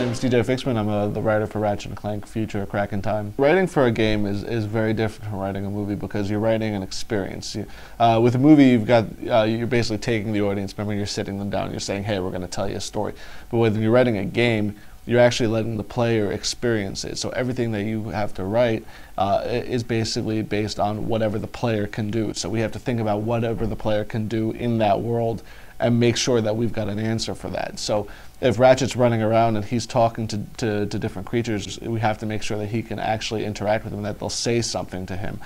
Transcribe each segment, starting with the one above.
name's DJ Fixman. I'm the writer for Ratchet & Clank, Future, Crack in Time. Writing for a game is very different from writing a movie because you're writing an experience. With a movie, you're basically taking the audience member, you're sitting them down, you're saying, hey, we're going to tell you a story. But when you're writing a game, you're actually letting the player experience it. So everything that you have to write is basically based on whatever the player can do. So we have to think about whatever the player can do in that world and make sure that we've got an answer for that. So if Ratchet's running around and he's talking to different creatures, we have to make sure that he can actually interact with them, that they'll say something to him.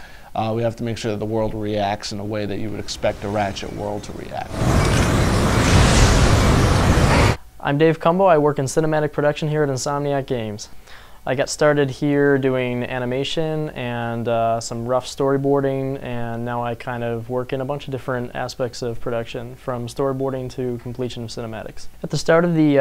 We have to make sure that the world reacts in a way that you would expect a Ratchet world to react. I'm Dave Cumbo. I work in cinematic production here at Insomniac Games. I got started here doing animation and some rough storyboarding, and now I kind of work in a bunch of different aspects of production, from storyboarding to completion of cinematics. At the start of the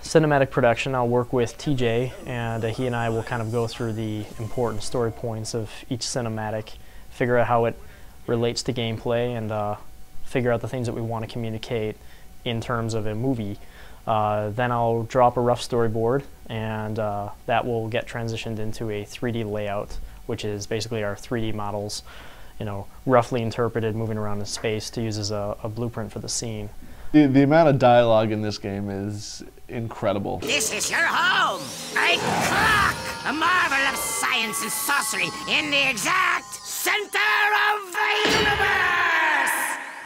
cinematic production, I'll work with TJ, and he and I will kind of go through the important story points of each cinematic, figure out how it relates to gameplay, and figure out the things that we want to communicate in terms of a movie. Then I'll drop a rough storyboard, and that will get transitioned into a 3D layout, which is basically our 3D models, roughly interpreted, moving around in space to use as a blueprint for the scene. The amount of dialogue in this game is incredible. This is your home, a clock, a marvel of science and sorcery in the exact center of the universe!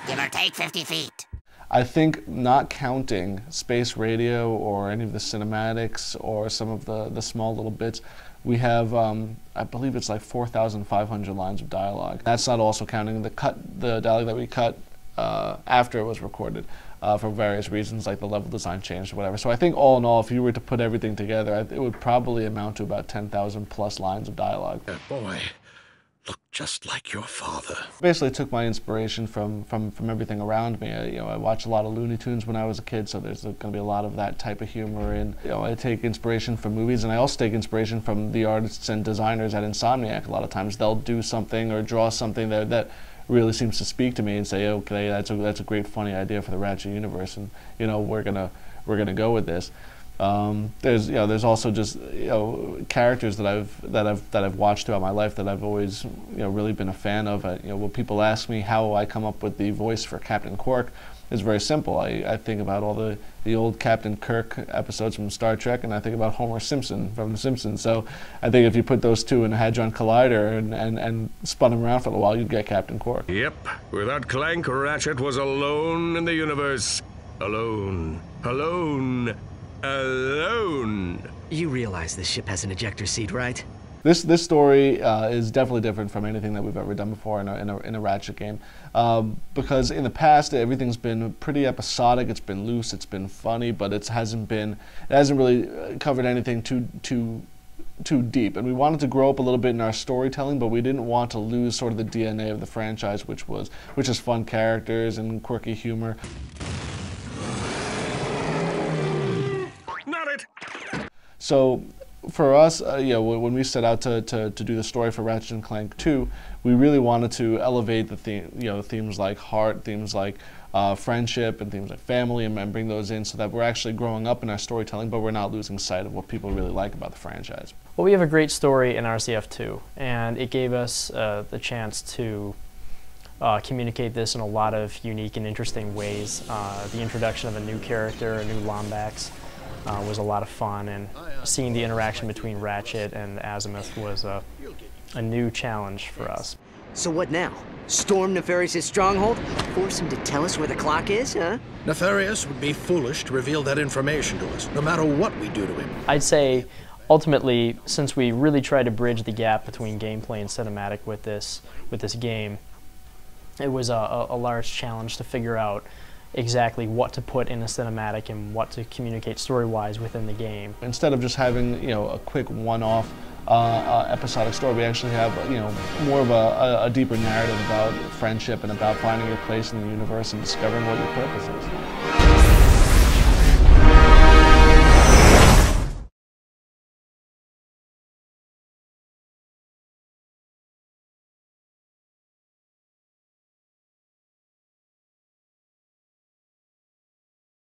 Give or take 50 feet. I think not counting space radio or any of the cinematics or some of the small little bits, we have, I believe it's like 4,500 lines of dialogue. That's not also counting the dialogue that we cut after it was recorded for various reasons, like the level design changed or whatever. So I think all in all, if you were to put everything together, it would probably amount to about 10,000 plus lines of dialogue. That boy looked just like your father. Basically took my inspiration from everything around me. I watched a lot of Looney Tunes when I was a kid, so there's going to be a lot of that type of humor. And I take inspiration from movies, and I also take inspiration from the artists and designers at Insomniac. A lot of times they'll do something or draw something that really seems to speak to me and say, okay, that's a great funny idea for the Ratchet universe, and we're gonna go with this. There's also just characters that I've watched throughout my life that I've always really been a fan of. When people ask me how I come up with the voice for Captain Quark, it's very simple. I think about all the old Captain Kirk episodes from Star Trek, and I think about Homer Simpson from The Simpsons. So I think if you put those two in a Hadron Collider and spun them around for a while, you'd get Captain Quark. Yep, without Clank, Ratchet was alone in the universe. Alone. Alone. Alone. You realize this ship has an ejector seat, right? This story is definitely different from anything that we've ever done before in a Ratchet game, because in the past everything's been pretty episodic. It's been loose, it's been funny, but it hasn't really covered anything too deep. And we wanted to grow up a little bit in our storytelling, but we didn't want to lose sort of the DNA of the franchise, which is fun characters and quirky humor. So for us, when we set out to do the story for Ratchet & Clank 2, we really wanted to elevate the themes like heart, themes like friendship, and themes like family, and bring those in so that we're actually growing up in our storytelling, but we're not losing sight of what people really like about the franchise. Well, we have a great story in R&CF 2, and it gave us the chance to communicate this in a lot of unique and interesting ways. The introduction of a new character, a new Lombax, was a lot of fun, and seeing the interaction between Ratchet and Azimuth was a new challenge for us. So what now? Storm Nefarious' stronghold? Force him to tell us where the clock is, huh? Nefarious would be foolish to reveal that information to us, no matter what we do to him. I'd say, ultimately, since we really tried to bridge the gap between gameplay and cinematic with this game, it was a large challenge to figure out exactly what to put in a cinematic and what to communicate story-wise within the game. Instead of just having a quick one-off episodic story, we actually have more of a deeper narrative about friendship and about finding your place in the universe and discovering what your purpose is.